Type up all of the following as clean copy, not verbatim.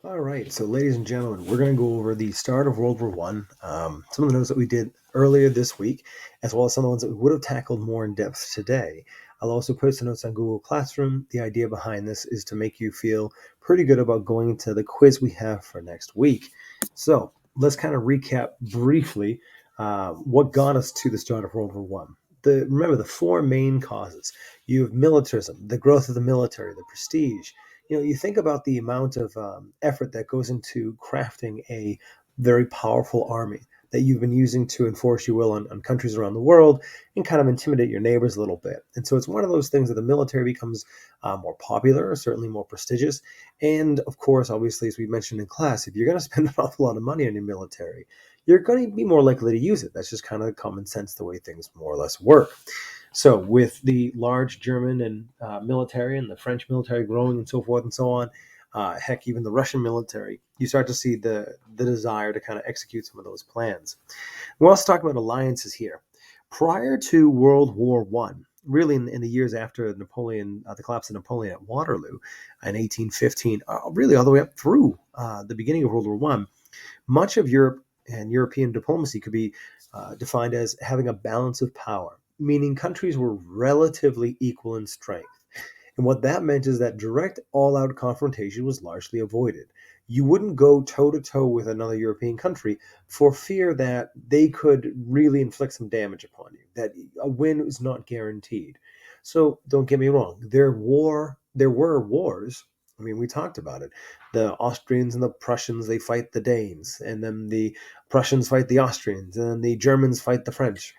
All right, so ladies and gentlemen, we're going to go over the start of World War One, some of the notes that we did earlier this week, as well as some of the ones that we would have tackled more in depth today. I'll also post the notes on Google Classroom. The idea behind this is to make you feel pretty good about going into the quiz we have for next week. So let's kind of recap briefly what got us to the start of World War One. Remember the four main causes. You have militarism, the growth of the military, the prestige. You think about the amount of effort that goes into crafting a very powerful army that you've been using to enforce your will on countries around the world and kind of intimidate your neighbors a little bit. And so it's one of those things that the military becomes more popular, certainly more prestigious. And of course, obviously, as we mentioned in class, if you're going to spend an awful lot of money on your military, you're going to be more likely to use it. That's just kind of common sense, the way things more or less work. So, with the large German and military and the French military growing and so forth and so on, heck, even the Russian military, you start to see the desire to kind of execute some of those plans. We're also talking about alliances here. Prior to World War One, really in the years after Napoleon, the collapse of Napoleon at Waterloo in 1815, really all the way up through the beginning of World War One, much of Europe and European diplomacy could be defined as having a balance of power, meaning countries were relatively equal in strength. And what that meant is that direct all out confrontation was largely avoided. You wouldn't go toe to toe with another European country for fear that they could really inflict some damage upon you, that a win is not guaranteed. So don't get me wrong, there were wars. I mean, we talked about it. The Austrians and the Prussians, they fight the Danes, and then the Prussians fight the Austrians, and then the Germans fight the French.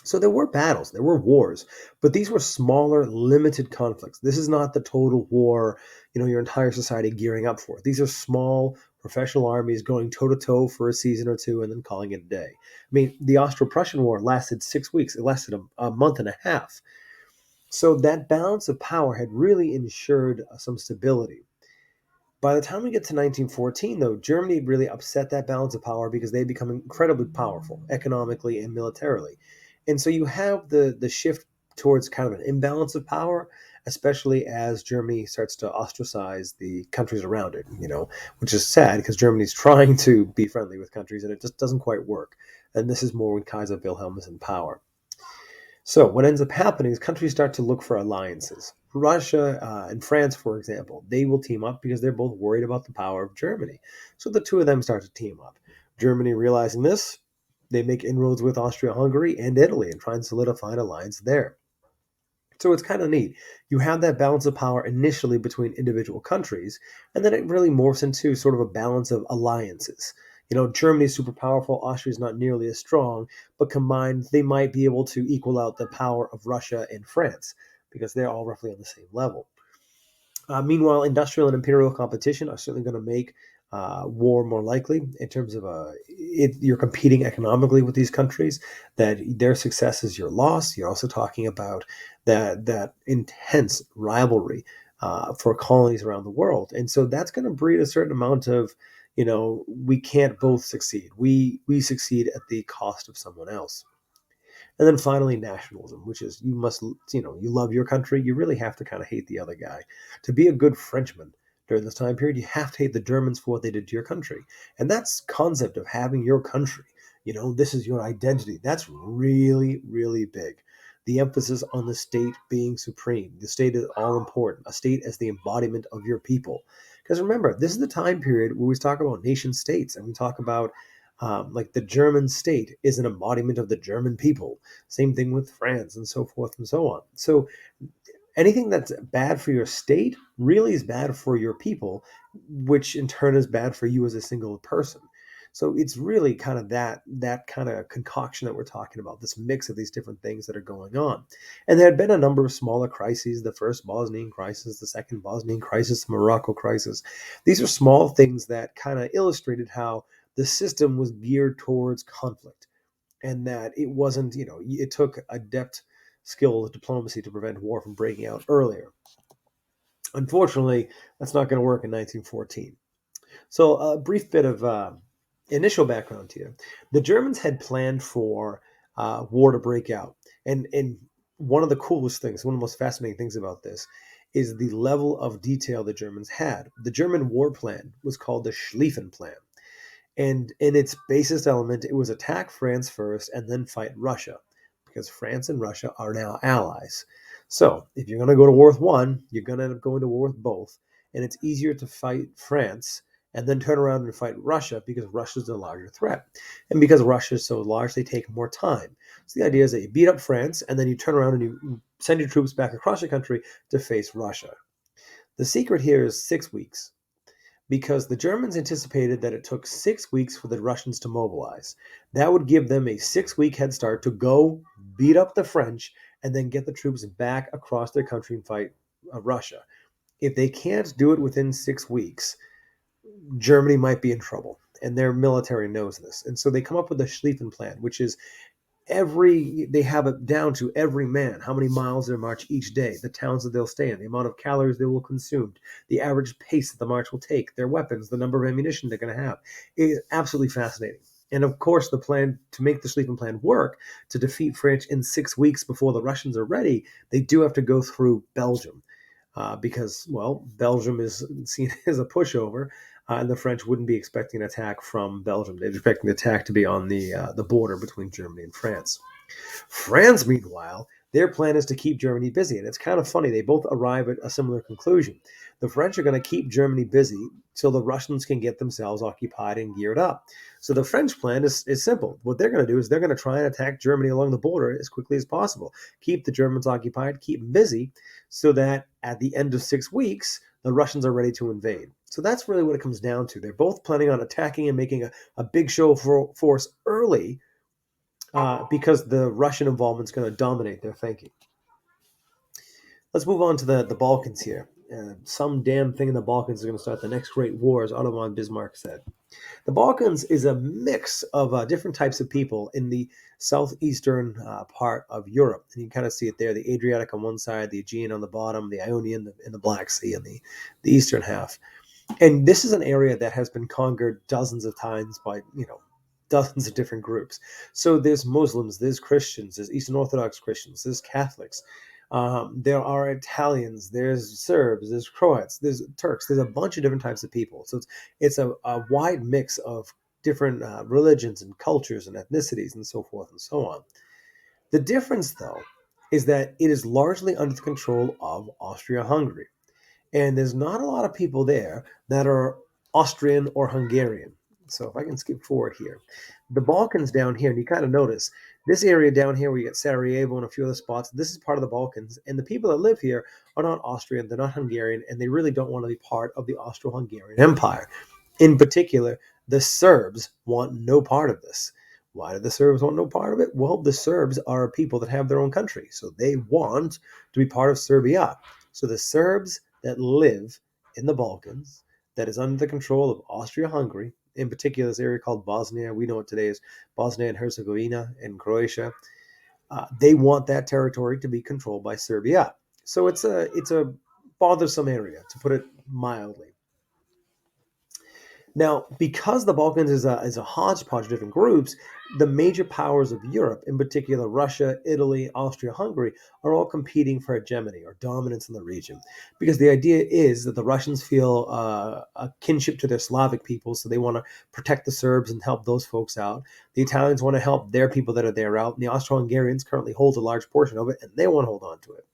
So there were battles, there were wars, but these were smaller, limited conflicts. This is not the total war, your entire society gearing up for. These are small professional armies going toe to toe for a season or two and then calling it a day. I mean, the Austro-Prussian War lasted 6 weeks. It lasted a month and a half. So that balance of power had really ensured some stability. By the time we get to 1914, though, Germany really upset that balance of power because they become incredibly powerful economically and militarily. And so you have the shift towards kind of an imbalance of power, especially as Germany starts to ostracize the countries around it, which is sad because Germany's trying to be friendly with countries and it just doesn't quite work. And this is more when Kaiser Wilhelm is in power. So what ends up happening is countries start to look for alliances. Russia and France, for example, they will team up because they're both worried about the power of Germany. So the two of them start to team up. Germany, realizing this, they make inroads with Austria-Hungary and Italy and try and solidify an alliance there. So it's kind of neat. You have that balance of power initially between individual countries, and then it really morphs into sort of a balance of alliances. Germany's super powerful, Austria's not nearly as strong, but combined, they might be able to equal out the power of Russia and France because they're all roughly on the same level. Meanwhile, industrial and imperial competition are certainly going to make war more likely in terms of you're competing economically with these countries. That their success is your loss. You're also talking about that intense rivalry for colonies around the world, and so that's going to breed a certain amount of we can't both succeed. We succeed at the cost of someone else. And then finally, nationalism, which is you must, you love your country. You really have to kind of hate the other guy. To be a good Frenchman during this time period, you have to hate the Germans for what they did to your country. And that's concept of having your country. This is your identity. That's really, really big. The emphasis on the state being supreme. The state is all important. A state as the embodiment of your people. Because remember, this is the time period where we talk about nation states and we talk about like the German state is an embodiment of the German people. Same thing with France and so forth and so on. So anything that's bad for your state really is bad for your people, which in turn is bad for you as a single person. So it's really kind of that kind of concoction that we're talking about, this mix of these different things that are going on. And there had been a number of smaller crises, the first Bosnian crisis, the second Bosnian crisis, the Morocco crisis. These are small things that kind of illustrated how the system was geared towards conflict and that it wasn't, it took adept skill of diplomacy to prevent war from breaking out earlier. Unfortunately, that's not going to work in 1914. So, a brief bit of initial background here. The Germans had planned for war to break out. And one of the coolest things, one of the most fascinating things about this is the level of detail the Germans had. The German war plan was called the Schlieffen Plan. And in its basest element, it was attack France first and then fight Russia, because France and Russia are now allies. So if you're going to go to war with one, you're going to end up going to war with both. And it's easier to fight France and then turn around and fight Russia because Russia's the larger threat. And because Russia is so large, they take more time. So the idea is that you beat up France and then you turn around and you send your troops back across the country to face Russia. The secret here is 6 weeks, because the Germans anticipated that it took 6 weeks for the Russians to mobilize. That would give them a 6 week head start to go beat up the French and then get the troops back across their country and fight Russia. If they can't do it within 6 weeks, Germany might be in trouble. And their military knows this. And so they come up with the Schlieffen Plan, which is they have it down to every man, how many miles they march each day, the towns that they'll stay in, the amount of calories they will consume, the average pace that the march will take, their weapons, the number of ammunition they're going to have. It is absolutely fascinating. And of course, the plan to make the Schlieffen Plan work, to defeat France in 6 weeks before the Russians are ready, they do have to go through Belgium. Because, well, Belgium is seen as a pushover, and the French wouldn't be expecting an attack from Belgium. They're expecting the attack to be on the border between Germany and France. France, meanwhile, their plan is to keep Germany busy, and it's kind of funny. They both arrive at a similar conclusion. The French are going to keep Germany busy so the Russians can get themselves occupied and geared up. So the French plan is simple. What they're going to do is they're going to try and attack Germany along the border as quickly as possible, keep the Germans occupied, keep them busy, so that at the end of 6 weeks, the Russians are ready to invade. So that's really what it comes down to. They're both planning on attacking and making a big show of force early, because the Russian involvement is going to dominate their thinking. Let's move on to the Balkans here. Some damn thing in the Balkans is going to start the next great war, as Otto von Bismarck said. The Balkans is a mix of different types of people in the southeastern part of Europe. And you kind of see it there, the Adriatic on one side, the Aegean on the bottom, the Ionian in the Black Sea in the eastern half. And this is an area that has been conquered dozens of times by, dozens of different groups. So there's Muslims, there's Christians, there's Eastern Orthodox Christians, there's Catholics. There are Italians, there's Serbs, there's Croats, there's Turks, there's a bunch of different types of people. So it's a wide mix of different religions and cultures and ethnicities and so forth and so on. The difference, though, is that it is largely under the control of Austria-Hungary. And there's not a lot of people there that are Austrian or Hungarian. So if I can skip forward here, the Balkans down here, and you kind of notice this area down here where you get Sarajevo and a few other spots, this is part of the Balkans. And the people that live here are not Austrian, they're not Hungarian, and they really don't want to be part of the Austro-Hungarian Empire. In particular, the Serbs want no part of this. Why do the Serbs want no part of it? Well, the Serbs are people that have their own country, so they want to be part of Serbia. So the Serbs that live in the Balkans, that is under the control of Austria-Hungary, in particular this area called Bosnia, we know it today as Bosnia and Herzegovina and Croatia, they want that territory to be controlled by Serbia. So it's a bothersome area, to put it mildly. Now, because the Balkans is a hodgepodge of different groups, the major powers of Europe, in particular Russia, Italy, Austria, Hungary, are all competing for hegemony or dominance in the region. Because the idea is that the Russians feel a kinship to their Slavic people, so they want to protect the Serbs and help those folks out. The Italians want to help their people that are there out, and the Austro-Hungarians currently hold a large portion of it, and they want to hold on to it.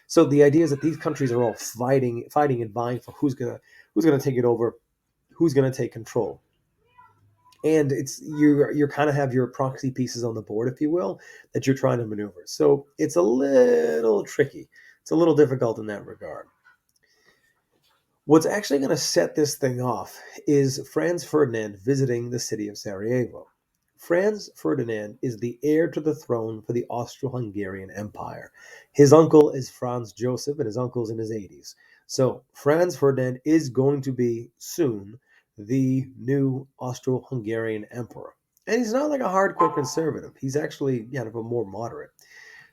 So the idea is that these countries are all fighting and vying for who's gonna take it over, who's going to take control. And it's you kind of have your proxy pieces on the board, if you will, that you're trying to maneuver. So it's a little tricky. It's a little difficult in that regard. What's actually going to set this thing off is Franz Ferdinand visiting the city of Sarajevo. Franz Ferdinand is the heir to the throne for the Austro-Hungarian Empire. His uncle is Franz Joseph, and his uncle's in his 80s. So Franz Ferdinand is going to be soon the new Austro-Hungarian emperor. And he's not like a hardcore conservative. He's actually kind of a more moderate.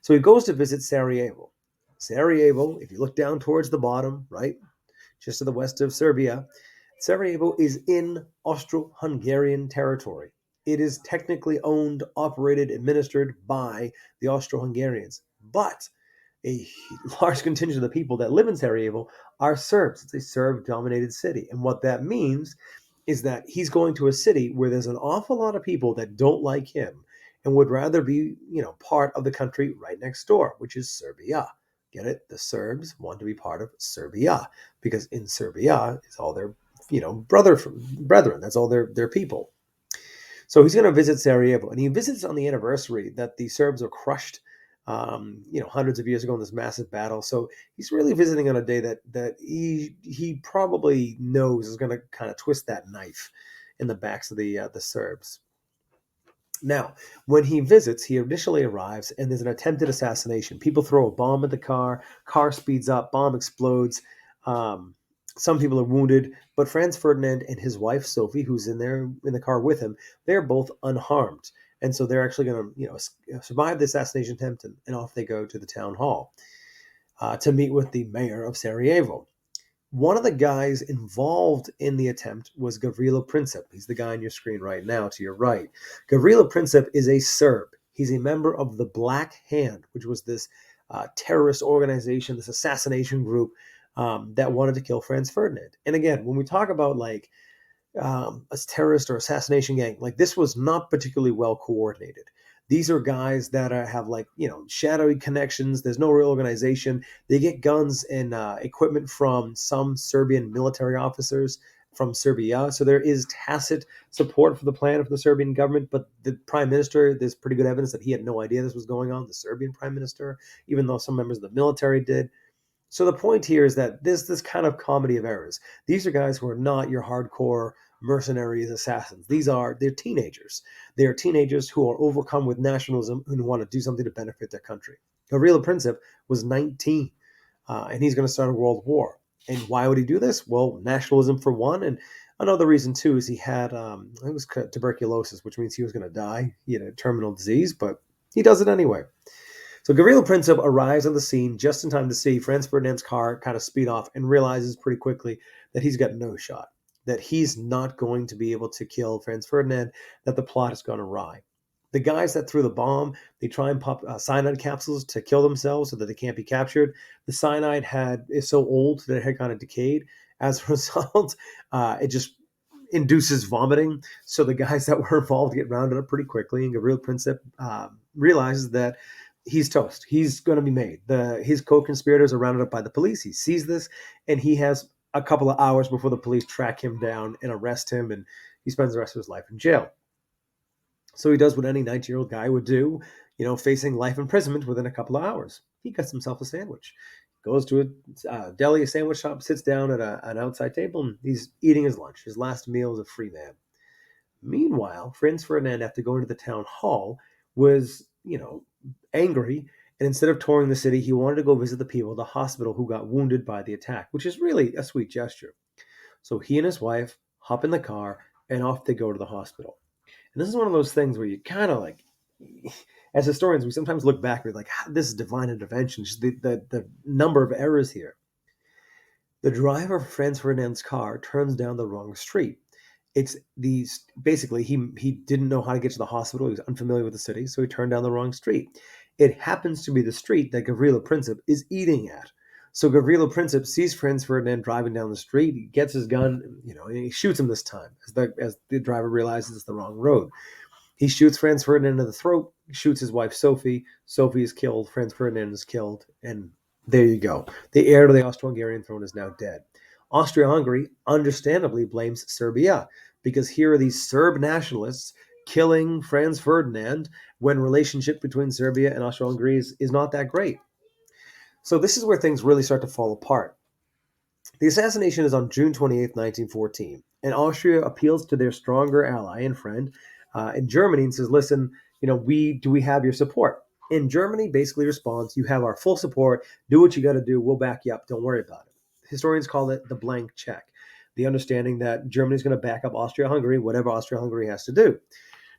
So he goes to visit Sarajevo. Sarajevo, if you look down towards the bottom, right, just to the west of Serbia, Sarajevo is in Austro-Hungarian territory. It is technically owned, operated, administered by the Austro-Hungarians. But a large contingent of the people that live in Sarajevo are Serbs. It's a Serb-dominated city. And what that means is that he's going to a city where there's an awful lot of people that don't like him and would rather be, part of the country right next door, which is Serbia. Get it? The Serbs want to be part of Serbia because in Serbia is all their, brethren. That's all their people. So he's going to visit Sarajevo, and he visits on the anniversary that the Serbs were crushed, hundreds of years ago in this massive battle. So he's really visiting on a day that he probably knows is going to kind of twist that knife in the backs of the Serbs. Now, when he visits, he initially arrives, and there's an attempted assassination. People throw a bomb at the car speeds up, bomb explodes. Um, some people are wounded, but Franz Ferdinand and his wife Sophie, who's in the car with him, they're both unharmed, and so they're actually going to survive the assassination attempt, and off they go to the town hall to meet with the mayor of Sarajevo. One of the guys involved in the attempt was Gavrilo Princip. He's the guy on your screen right now to your right. Gavrilo Princip is a Serb. He's a member of the Black Hand, which was this terrorist organization, this assassination group that wanted to kill Franz Ferdinand. And again, when we talk about a terrorist or assassination gang, this was not particularly well coordinated. These are guys that have shadowy connections. There's no real organization. They get guns and equipment from some Serbian military officers from Serbia. So there is tacit support for the plan of the Serbian government. But the prime minister, there's pretty good evidence that he had no idea this was going on, the Serbian prime minister, even though some members of the military did. So the point here is that this kind of comedy of errors. These are guys who are not your hardcore mercenaries, assassins. They're teenagers. They are teenagers who are overcome with nationalism and who want to do something to benefit their country. Gavrilo Princip was 19, and he's going to start a world war. And why would he do this? Well, nationalism for one, and another reason too is he had I think it was tuberculosis, which means he was going to die. He had a terminal disease, but he does it anyway. So Gavrilo Princip arrives on the scene just in time to see Franz Ferdinand's car kind of speed off and realizes pretty quickly that he's got no shot, that he's not going to be able to kill Franz Ferdinand, that the plot has gone awry. The guys that threw the bomb, they try and pop cyanide capsules to kill themselves so that they can't be captured. The cyanide is so old that it had kind of decayed. As a result, it just induces vomiting. So the guys that were involved get rounded up pretty quickly, and Gavrilo Princip realizes that he's toast. He's going to be made. His co-conspirators are rounded up by the police. He sees this, and he has a couple of hours before the police track him down and arrest him, and he spends the rest of his life in jail. So he does what any 19-year-old guy would do, facing life imprisonment within a couple of hours. He cuts himself a sandwich, goes to a deli, a sandwich shop, sits down at an outside table, and he's eating his lunch. His last meal as a free man. Meanwhile, Franz Ferdinand, after going to the town hall, was, angry, and instead of touring the city, he wanted to go visit the people at the hospital who got wounded by the attack, which is really a sweet gesture. So he and his wife hop in the car, and off they go to the hospital. And this is one of those things where you kind of as historians, we sometimes look back and we're like, this is divine intervention, just the number of errors here. The driver of Franz Ferdinand's car turns down the wrong street. It's basically he didn't know how to get to the hospital. He was unfamiliar with the city, so he turned down the wrong street. It happens to be the street that Gavrilo Princip is eating at. So Gavrilo Princip sees Franz Ferdinand driving down the street. He gets his gun, and he shoots him this time as the driver realizes it's the wrong road. He shoots Franz Ferdinand in the throat, shoots his wife Sophie. Sophie is killed, Franz Ferdinand is killed, and there you go. The heir to the Austro-Hungarian throne is now dead. Austria-Hungary understandably blames Serbia because here are these Serb nationalists killing Franz Ferdinand when relationship between Serbia and Austria-Hungary is not that great. So this is where things really start to fall apart. The assassination is on June 28th, 1914, and Austria appeals to their stronger ally and friend in Germany and says, listen, we have your support. And Germany basically responds, you have our full support, do what you got to do, we'll back you up, don't worry about it. Historians call it the blank check, the understanding that Germany is going to back up Austria-Hungary, whatever Austria-Hungary has to do.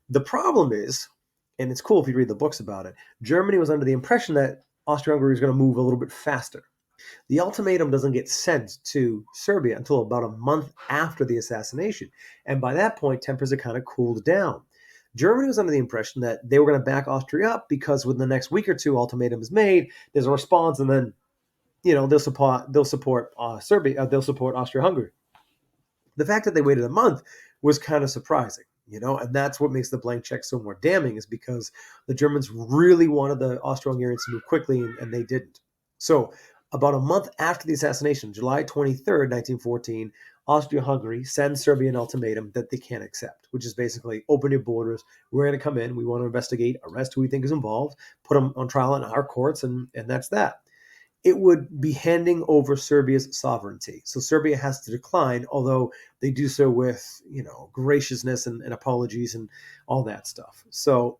The problem is, and it's cool if you read the books about it, Germany was under the impression that Austria-Hungary was going to move a little bit faster. The ultimatum doesn't get sent to Serbia until about a month after the assassination. And by that point, tempers had kind of cooled down. Germany was under the impression that they were going to back Austria up because within the next week or two, ultimatum is made, there's a response, and then they'll support Serbia, they'll support Austria-Hungary. The fact that they waited a month was kind of surprising, and that's what makes the blank check so more damning, is because the Germans really wanted the Austro-Hungarians to move quickly, and they didn't. So, about a month after the assassination, July 23rd, 1914, Austria-Hungary sends Serbia an ultimatum that they can't accept, which is basically open your borders. We're going to come in. We want to investigate, arrest who we think is involved, put them on trial in our courts, and that's that. It would be handing over Serbia's sovereignty. So Serbia has to decline, although they do so with, graciousness and apologies and all that stuff. So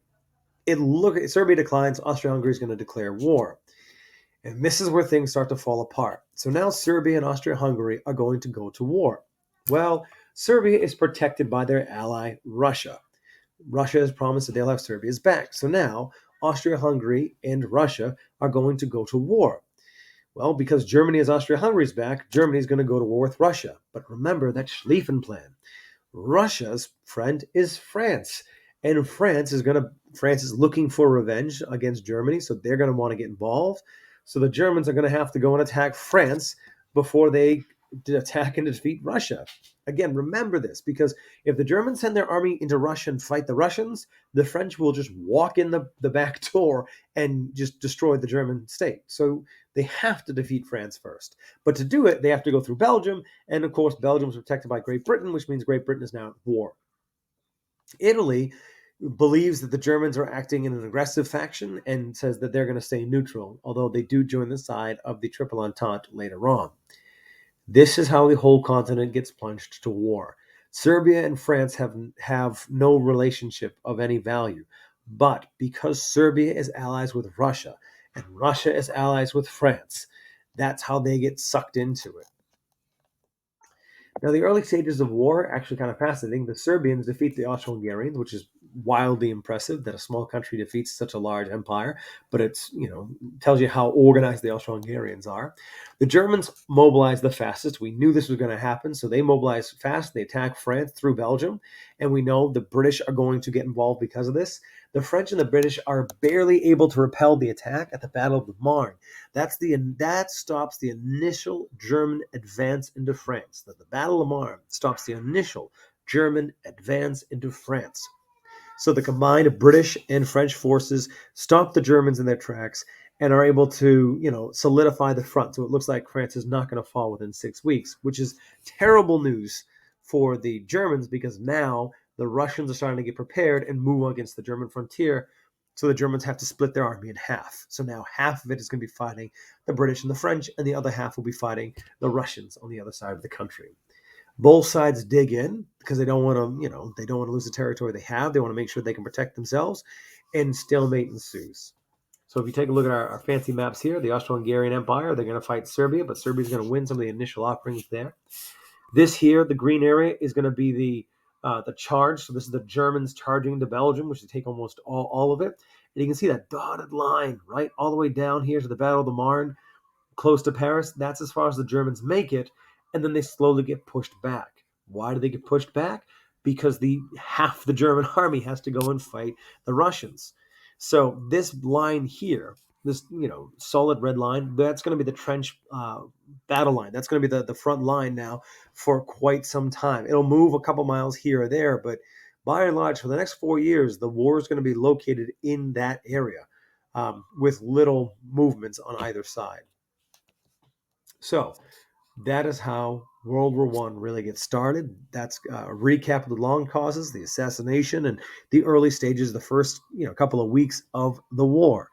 Serbia declines, Austria-Hungary is going to declare war. And this is where things start to fall apart. So now Serbia and Austria-Hungary are going to go to war. Well, Serbia is protected by their ally, Russia. Russia has promised that they'll have Serbia's back. So now Austria-Hungary and Russia are going to go to war. Well, because Germany has Austria-Hungary's back, Germany is going to go to war with Russia. But remember that Schlieffen Plan. Russia's friend is France. And France is looking for revenge against Germany, so they're going to want to get involved. So the Germans are going to have to go and attack France before they attack and defeat Russia. Again, remember this, because if the Germans send their army into Russia and fight the Russians, the French will just walk in the back door and just destroy the German state. So they have to defeat France first. But to do it, they have to go through Belgium. And of course, Belgium is protected by Great Britain, which means Great Britain is now at war. Italy believes that the Germans are acting in an aggressive faction and says that they're going to stay neutral, although they do join the side of the Triple Entente later on. This is how the whole continent gets plunged to war. Serbia and France have no relationship of any value, but because Serbia is allies with Russia and Russia is allies with France, that's how they get sucked into it. Now, the early stages of war are actually kind of fascinating. The Serbians defeat the Austro-Hungarians, which is wildly impressive that a small country defeats such a large empire, but it's, tells you how organized the Austro-Hungarians are. The Germans mobilize the fastest. We knew this was going to happen, so they mobilize fast. They attack France through Belgium, and we know the British are going to get involved because of this. The French and the British are barely able to repel the attack at the Battle of the Marne. That stops the initial German advance into France. The Battle of Marne stops the initial German advance into France. So the combined British and French forces stop the Germans in their tracks and are able to, solidify the front. So it looks like France is not going to fall within 6 weeks, which is terrible news for the Germans, because now the Russians are starting to get prepared and move against the German frontier. So the Germans have to split their army in half. So now half of it is going to be fighting the British and the French, and the other half will be fighting the Russians on the other side of the country. Both sides dig in because they don't want to lose the territory they have. They want to make sure they can protect themselves, and stalemate ensues. So if you take a look at our fancy maps here, the Austro-Hungarian Empire, they're going to fight Serbia, but Serbia's going to win some of the initial offerings there. This here, the green area, is going to be the charge. So this is the Germans charging into Belgium, which they take almost all of it. And you can see that dotted line, right, all the way down here to the Battle of the Marne, close to Paris. That's as far as the Germans make it, and then they slowly get pushed back. Why do they get pushed back? Because half the German army has to go and fight the Russians. So this line here, this solid red line, that's going to be the trench battle line. That's going to be the front line now for quite some time. It'll move a couple miles here or there, but by and large, for the next 4 years, the war is going to be located in that area, with little movements on either side. So that is how World War I really gets started. That's a recap of the long causes, the assassination, and the early stages, the first couple of weeks of the war.